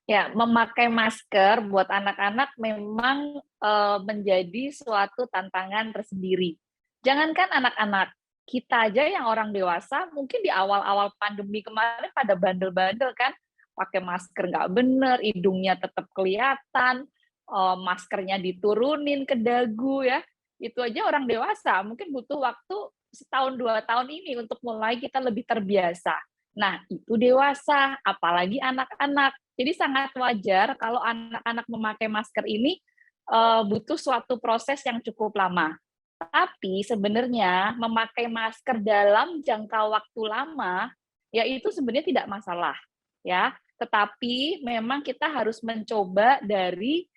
Ya, memakai masker buat anak-anak memang, menjadi suatu tantangan tersendiri. Jangankan anak-anak, kita aja yang orang dewasa mungkin di awal-awal pandemi kemarin pada bandel-bandel kan, pakai masker nggak bener, hidungnya tetap kelihatan, maskernya diturunin ke dagu ya. Itu aja orang dewasa mungkin butuh waktu setahun, 2 tahun ini untuk mulai kita lebih terbiasa. Nah, itu dewasa, apalagi anak-anak. Jadi sangat wajar kalau anak-anak memakai masker ini, butuh suatu proses yang cukup lama. Tapi sebenarnya memakai masker dalam jangka waktu lama, ya itu sebenarnya tidak masalah, ya. Tetapi memang kita harus mencoba dari,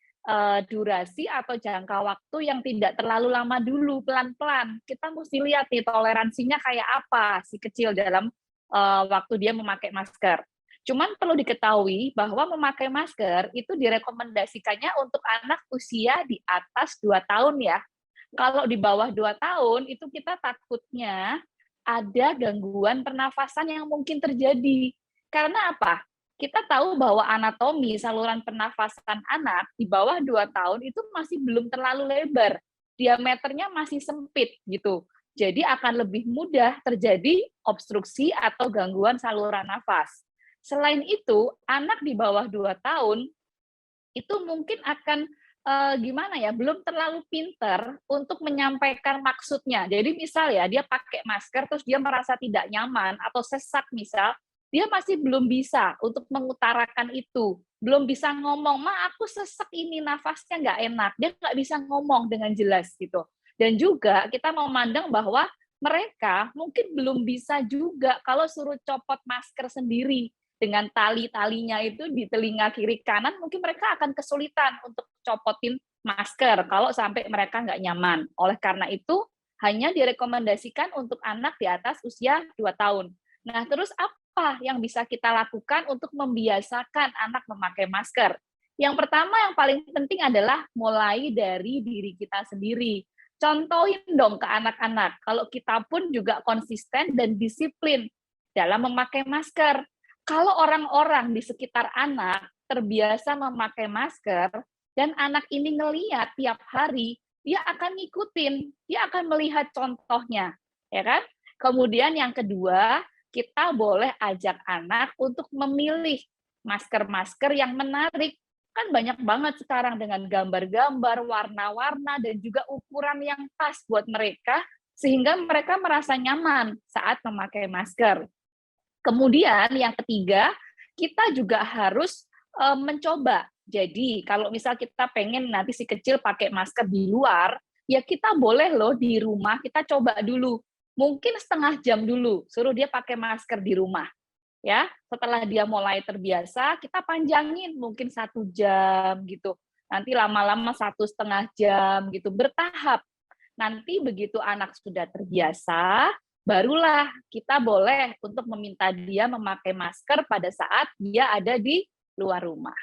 durasi atau jangka waktu yang tidak terlalu lama dulu, pelan-pelan. Kita mesti lihat nih toleransinya kayak apa si kecil dalam, waktu dia memakai masker. Cuman perlu diketahui bahwa memakai masker itu direkomendasikannya untuk anak usia di atas 2 tahun ya. Kalau di bawah 2 tahun itu kita takutnya ada gangguan pernafasan yang mungkin terjadi. Karena apa? Kita tahu bahwa anatomi saluran pernafasan anak di bawah 2 tahun itu masih belum terlalu lebar, diameternya masih sempit gitu. Jadi akan lebih mudah terjadi obstruksi atau gangguan saluran nafas. Selain itu, anak di bawah 2 tahun itu mungkin akan, gimana ya, belum terlalu pinter untuk menyampaikan maksudnya. Jadi misal ya, dia pakai masker terus dia merasa tidak nyaman atau sesak misal, dia masih belum bisa untuk mengutarakan itu, belum bisa ngomong, "Ma, aku sesek ini, nafasnya nggak enak." Dia nggak bisa ngomong dengan jelas gitu. Dan juga kita memandang bahwa mereka mungkin belum bisa juga kalau suruh copot masker sendiri dengan tali-talinya itu di telinga kiri kanan, mungkin mereka akan kesulitan untuk copotin masker kalau sampai mereka nggak nyaman. Oleh karena itu, hanya direkomendasikan untuk anak di atas usia 2 tahun. Nah, terus apa yang bisa kita lakukan untuk membiasakan anak memakai masker? Yang pertama yang paling penting adalah mulai dari diri kita sendiri. Contohin dong ke anak-anak, kalau kita pun juga konsisten dan disiplin dalam memakai masker. Kalau orang-orang di sekitar anak terbiasa memakai masker dan anak ini ngelihat tiap hari, dia akan ngikutin, dia akan melihat contohnya, ya kan? Kemudian yang kedua, kita boleh ajak anak untuk memilih masker-masker yang menarik. Kan banyak banget sekarang dengan gambar-gambar, warna-warna, dan juga ukuran yang pas buat mereka, sehingga mereka merasa nyaman saat memakai masker. Kemudian yang ketiga, kita juga harus, mencoba. Jadi kalau misal kita pengen nanti si kecil pakai masker di luar, ya kita boleh loh di rumah kita coba dulu. Mungkin setengah jam dulu, suruh dia pakai masker di rumah, ya. Setelah dia mulai terbiasa, kita panjangin mungkin 1 jam gitu. Nanti lama-lama 1,5 jam gitu, bertahap. Nanti begitu anak sudah terbiasa, barulah kita boleh untuk meminta dia memakai masker pada saat dia ada di luar rumah.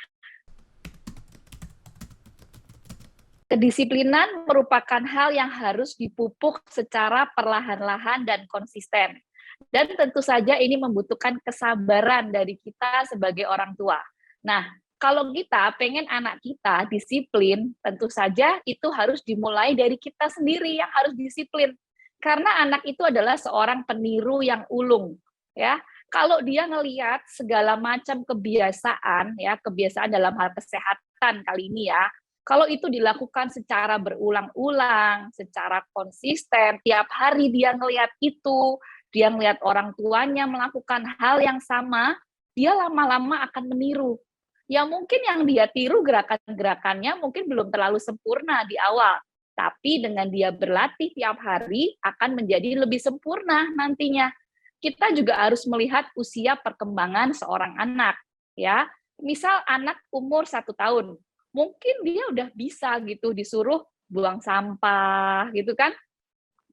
Kedisiplinan merupakan hal yang harus dipupuk secara perlahan-lahan dan konsisten. Dan tentu saja ini membutuhkan kesabaran dari kita sebagai orang tua. Nah, kalau kita pengen anak kita disiplin, tentu saja itu harus dimulai dari kita sendiri yang harus disiplin. Karena anak itu adalah seorang peniru yang ulung, ya. Kalau dia ngelihat segala macam kebiasaan, ya, kebiasaan dalam hal kesehatan kali ini ya, kalau itu dilakukan secara berulang-ulang, secara konsisten, tiap hari dia ngelihat itu, dia ngelihat orang tuanya melakukan hal yang sama, dia lama-lama akan meniru. Ya mungkin yang dia tiru gerakan-gerakannya mungkin belum terlalu sempurna di awal, tapi dengan dia berlatih tiap hari akan menjadi lebih sempurna nantinya. Kita juga harus melihat usia perkembangan seorang anak, ya. Misal anak umur 1 tahun, mungkin dia udah bisa gitu disuruh buang sampah gitu kan.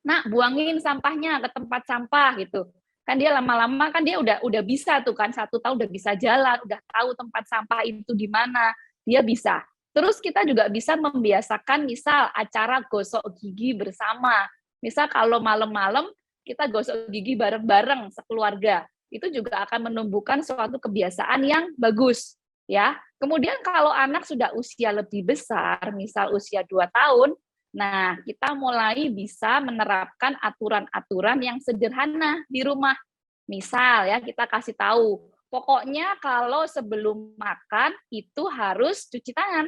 Nah, buangin sampahnya ke tempat sampah gitu. Kan dia lama-lama kan dia udah bisa tuh kan 1 tahun udah bisa jalan, udah tahu tempat sampah itu di mana, dia bisa. Terus kita juga bisa membiasakan misal acara gosok gigi bersama. Misal kalau malam-malam kita gosok gigi bareng-bareng sekeluarga. Itu juga akan menumbuhkan suatu kebiasaan yang bagus. ya. Kemudian kalau anak sudah usia lebih besar, misal usia 2 tahun, nah kita mulai bisa menerapkan aturan-aturan yang sederhana di rumah. Misal ya, kita kasih tahu, pokoknya kalau sebelum makan itu harus cuci tangan.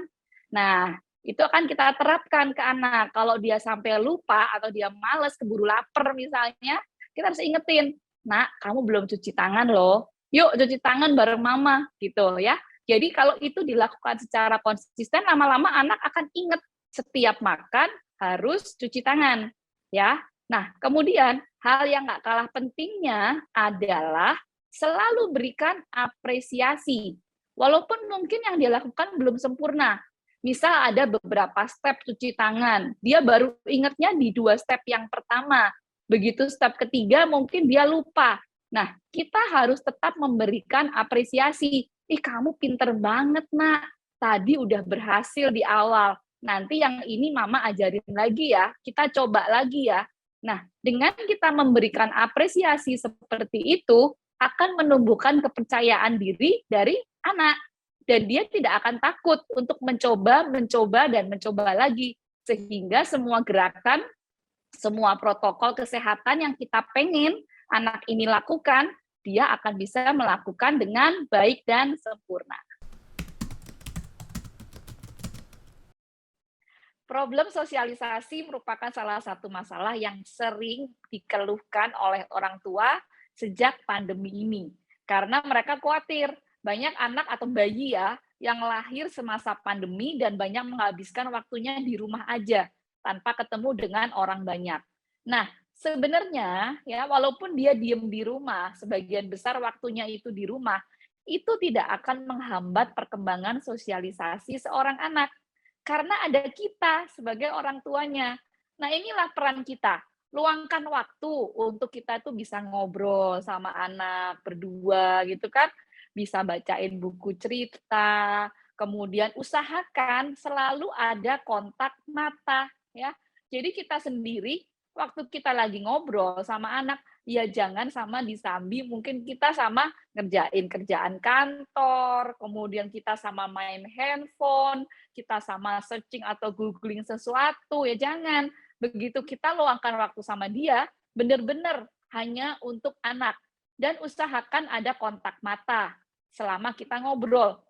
Nah, itu akan kita terapkan ke anak. Kalau dia sampai lupa atau dia males, keburu lapar misalnya, kita harus ingetin, "Nak, kamu belum cuci tangan loh. Yuk cuci tangan bareng mama," gitu ya. Jadi kalau itu dilakukan secara konsisten, lama-lama anak akan ingat setiap makan harus cuci tangan, ya. Nah, kemudian hal yang nggak kalah pentingnya adalah selalu berikan apresiasi, walaupun mungkin yang dia lakukan belum sempurna. Misal ada beberapa step cuci tangan, dia baru ingatnya di 2 step yang pertama. Begitu step ketiga mungkin dia lupa. Nah, kita harus tetap memberikan apresiasi. "Ih, kamu pinter banget, Nak. Tadi udah berhasil di awal. Nanti yang ini mama ajarin lagi ya. Kita coba lagi ya." Nah, dengan kita memberikan apresiasi seperti itu, akan menumbuhkan kepercayaan diri dari anak. Dan dia tidak akan takut untuk mencoba, dan mencoba lagi. Sehingga semua gerakan, semua protokol kesehatan yang kita pengen anak ini lakukan, dia akan bisa melakukan dengan baik dan sempurna. Problem sosialisasi merupakan salah satu masalah yang sering dikeluhkan oleh orang tua sejak pandemi ini. Karena mereka khawatir banyak anak atau bayi ya yang lahir semasa pandemi dan banyak menghabiskan waktunya di rumah aja tanpa ketemu dengan orang banyak. Nah, sebenarnya ya walaupun dia diem di rumah, sebagian besar waktunya itu di rumah, itu tidak akan menghambat perkembangan sosialisasi seorang anak karena ada kita sebagai orang tuanya. Nah, inilah peran kita. Luangkan waktu untuk kita tuh bisa ngobrol sama anak berdua gitu kan. Bisa bacain buku cerita, kemudian usahakan selalu ada kontak mata ya. Jadi kita sendiri waktu kita lagi ngobrol sama anak, ya jangan sama disambi mungkin kita sama ngerjain kerjaan kantor, kemudian kita sama main handphone, kita sama searching atau googling sesuatu, ya jangan. Begitu kita luangkan waktu sama dia, benar-benar hanya untuk anak. Dan usahakan ada kontak mata selama kita ngobrol.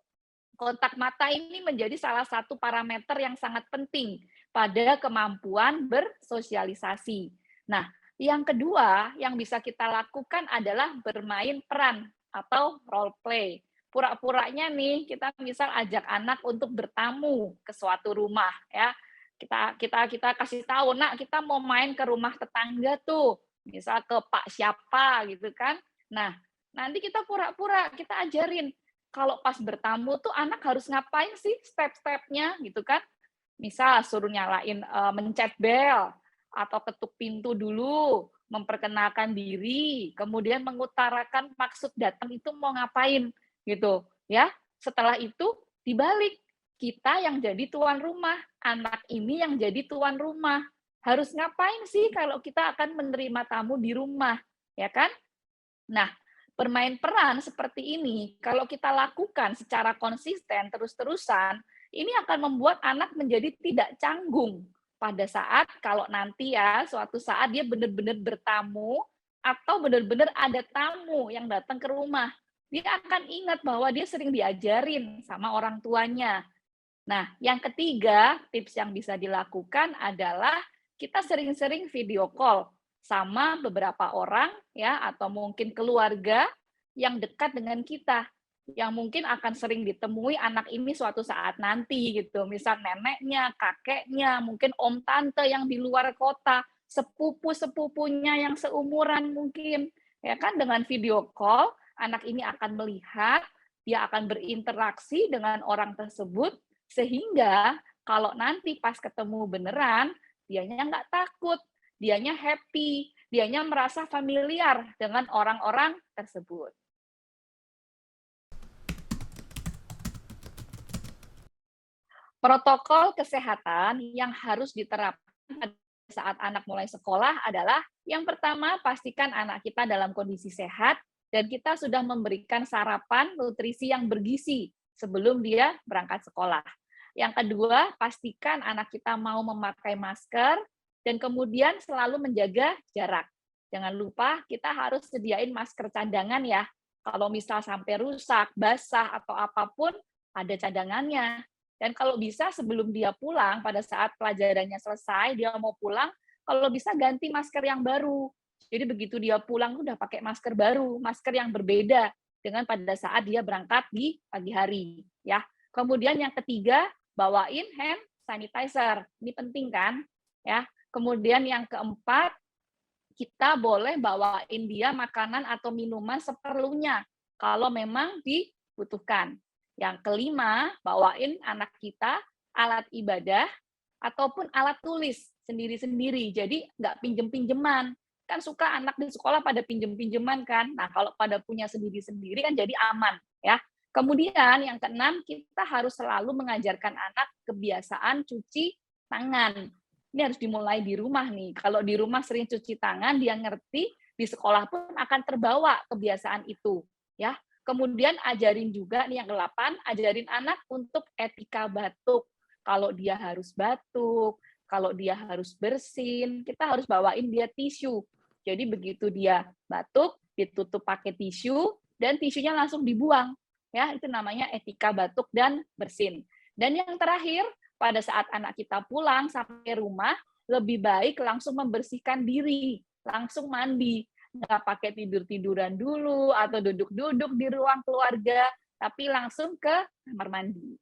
Kontak mata ini menjadi salah satu parameter yang sangat penting pada kemampuan bersosialisasi. Nah, yang kedua yang bisa kita lakukan adalah bermain peran atau role play. Pura-puranya nih kita misal ajak anak untuk bertamu ke suatu rumah ya. Kita kasih tahu, "Nak, kita mau main ke rumah tetangga tuh." Misal ke Pak siapa gitu kan. Nah, nanti kita pura-pura kita ajarin kalau pas bertamu tuh anak harus ngapain sih step-stepnya gitu kan. Misal suruh nyalain mencet bel atau ketuk pintu dulu, memperkenalkan diri, kemudian mengutarakan maksud datang itu mau ngapain gitu ya. Setelah itu dibalik, kita yang jadi tuan rumah, anak ini yang jadi tuan rumah. Harus ngapain sih kalau kita akan menerima tamu di rumah, ya kan? Nah, bermain peran seperti ini, kalau kita lakukan secara konsisten terus-terusan, ini akan membuat anak menjadi tidak canggung pada saat kalau nanti ya suatu saat dia benar-benar bertamu atau benar-benar ada tamu yang datang ke rumah. Dia akan ingat bahwa dia sering diajarin sama orang tuanya. Nah, yang ketiga, tips yang bisa dilakukan adalah kita sering-sering video call sama beberapa orang ya atau mungkin keluarga yang dekat dengan kita yang mungkin akan sering ditemui anak ini suatu saat nanti gitu. Misal neneknya, kakeknya, mungkin om tante yang di luar kota, sepupu-sepupunya yang seumuran mungkin. Ya kan dengan video call anak ini akan melihat, dia akan berinteraksi dengan orang tersebut sehingga kalau nanti pas ketemu beneran, dianya nggak takut, dianya happy, dianya merasa familiar dengan orang-orang tersebut. Protokol kesehatan yang harus diterapkan pada saat anak mulai sekolah adalah yang pertama, pastikan anak kita dalam kondisi sehat dan kita sudah memberikan sarapan nutrisi yang bergizi sebelum dia berangkat sekolah. Yang kedua, pastikan anak kita mau memakai masker dan kemudian selalu menjaga jarak. Jangan lupa kita harus sediain masker cadangan ya. Kalau misal sampai rusak, basah atau apapun, ada cadangannya. Dan kalau bisa sebelum dia pulang, pada saat pelajarannya selesai, dia mau pulang, kalau bisa ganti masker yang baru. Jadi begitu dia pulang udah pakai masker baru, masker yang berbeda dengan pada saat dia berangkat di pagi hari, ya. Kemudian yang ketiga, bawain hand sanitizer. Ini penting kan? Ya. Kemudian yang keempat, kita boleh bawain dia makanan atau minuman seperlunya kalau memang dibutuhkan. Yang kelima, bawain anak kita alat ibadah ataupun alat tulis sendiri-sendiri. Jadi nggak pinjem-pinjeman. Kan suka anak di sekolah pada pinjem-pinjeman kan. Nah, kalau pada punya sendiri-sendiri kan jadi aman ya. Kemudian yang keenam, kita harus selalu mengajarkan anak kebiasaan cuci tangan. Ini harus dimulai di rumah nih. Kalau di rumah sering cuci tangan, dia ngerti, di sekolah pun akan terbawa kebiasaan itu. Ya. Kemudian ajarin juga nih yang ke-8, ajarin anak untuk etika batuk. Kalau dia harus batuk, kalau dia harus bersin, kita harus bawain dia tisu. Jadi begitu dia batuk, ditutup pakai tisu, dan tisunya langsung dibuang. Ya, itu namanya etika batuk dan bersin. Dan yang terakhir, pada saat anak kita pulang sampai rumah, lebih baik langsung membersihkan diri, langsung mandi. Nggak pakai tidur-tiduran dulu, atau duduk-duduk di ruang keluarga, tapi langsung ke kamar mandi.